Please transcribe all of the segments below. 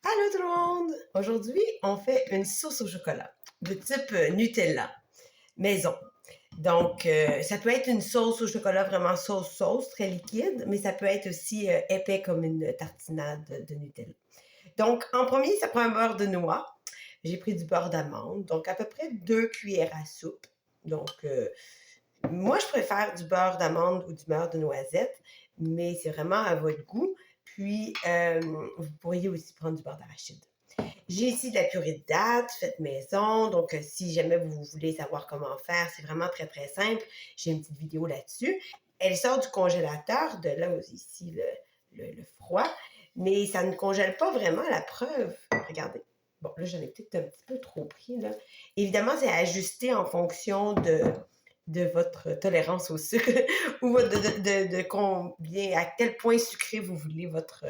Allô tout le monde! Aujourd'hui, on fait une sauce au chocolat de type Nutella, maison. Donc, ça peut être une sauce au chocolat vraiment sauce-sauce, très liquide, mais ça peut être aussi épais comme une tartinade de Nutella. Donc, en premier, ça prend un beurre de noix. J'ai pris du beurre d'amande, donc à peu près 2 cuillères à soupe. Donc, moi, je préfère du beurre d'amande ou du beurre de noisette, mais c'est vraiment à votre goût. Puis, vous pourriez aussi prendre du beurre d'arachide. J'ai ici de la purée de dattes faite maison. Donc, si jamais vous voulez savoir comment faire, c'est vraiment très, très simple. J'ai une petite vidéo là-dessus. Elle sort du congélateur, de là aussi ici le froid, mais ça ne congèle pas vraiment, la preuve. Regardez. Bon, là, j'en ai peut-être un petit peu trop pris, là. Évidemment, c'est ajusté en fonction de votre tolérance au sucre ou de combien, à quel point sucré vous voulez votre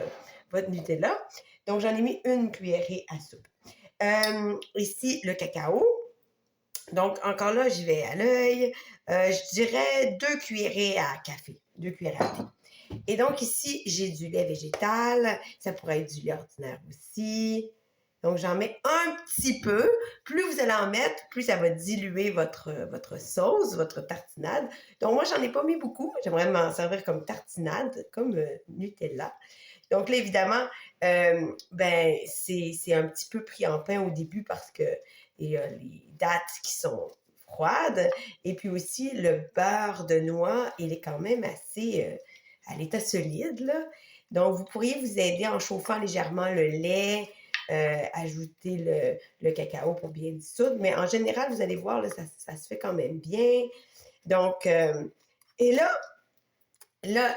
Nutella. Donc, j'en ai mis une cuillerée à soupe. Ici, le cacao. Donc, encore là, j'y vais à l'œil. Je dirais 2 cuillerées à café, 2 cuillerées à thé. Et donc, ici, j'ai du lait végétal. Ça pourrait être du lait ordinaire aussi. Donc, j'en mets un petit peu. Plus vous allez en mettre, plus ça va diluer votre sauce, votre tartinade. Donc, moi, j'en ai pas mis beaucoup. J'aimerais m'en servir comme tartinade, comme Nutella. Donc là, évidemment, ben, c'est un petit peu pris en pain au début parce que il y a les dattes qui sont froides. Et puis aussi, le beurre de noix, il est quand même assez à l'état solide, là. Donc, vous pourriez vous aider en chauffant légèrement le lait, ajouter le cacao pour bien dissoudre. Mais en général, vous allez voir, là, ça se fait quand même bien. Donc, et là,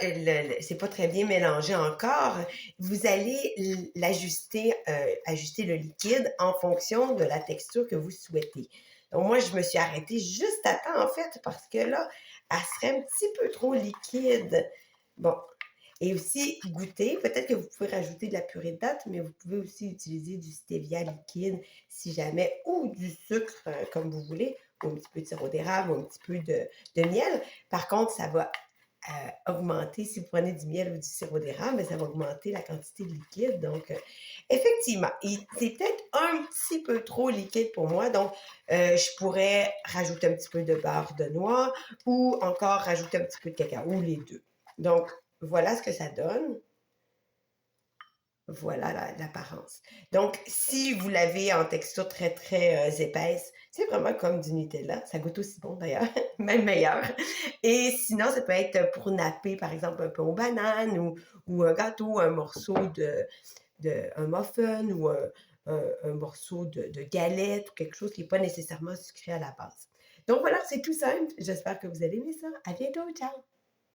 c'est pas très bien mélangé encore. Vous allez l'ajuster, ajuster le liquide en fonction de la texture que vous souhaitez. Donc, moi, je me suis arrêtée juste à temps, en fait, parce que là, elle serait un petit peu trop liquide. Bon. Et aussi, goûter. Peut-être que vous pouvez rajouter de la purée de date, mais vous pouvez aussi utiliser du stevia liquide si jamais, ou du sucre, comme vous voulez, ou un petit peu de sirop d'érable, ou un petit peu de miel. Par contre, ça va augmenter, si vous prenez du miel ou du sirop d'érable, mais ça va augmenter la quantité de liquide. Donc, effectivement, c'est peut-être un petit peu trop liquide pour moi. Donc, je pourrais rajouter un petit peu de beurre de noix ou encore rajouter un petit peu de cacao, ou les deux. Donc, voilà ce que ça donne. Voilà l'apparence. Donc, si vous l'avez en texture très, très épaisse, c'est vraiment comme du Nutella. Ça goûte aussi bon d'ailleurs, même meilleur. Et sinon, ça peut être pour napper, par exemple, un pain aux bananes ou un gâteau, un morceau un muffin ou un morceau de galette ou quelque chose qui n'est pas nécessairement sucré à la base. Donc voilà, c'est tout simple. J'espère que vous allez aimer ça. À bientôt, ciao!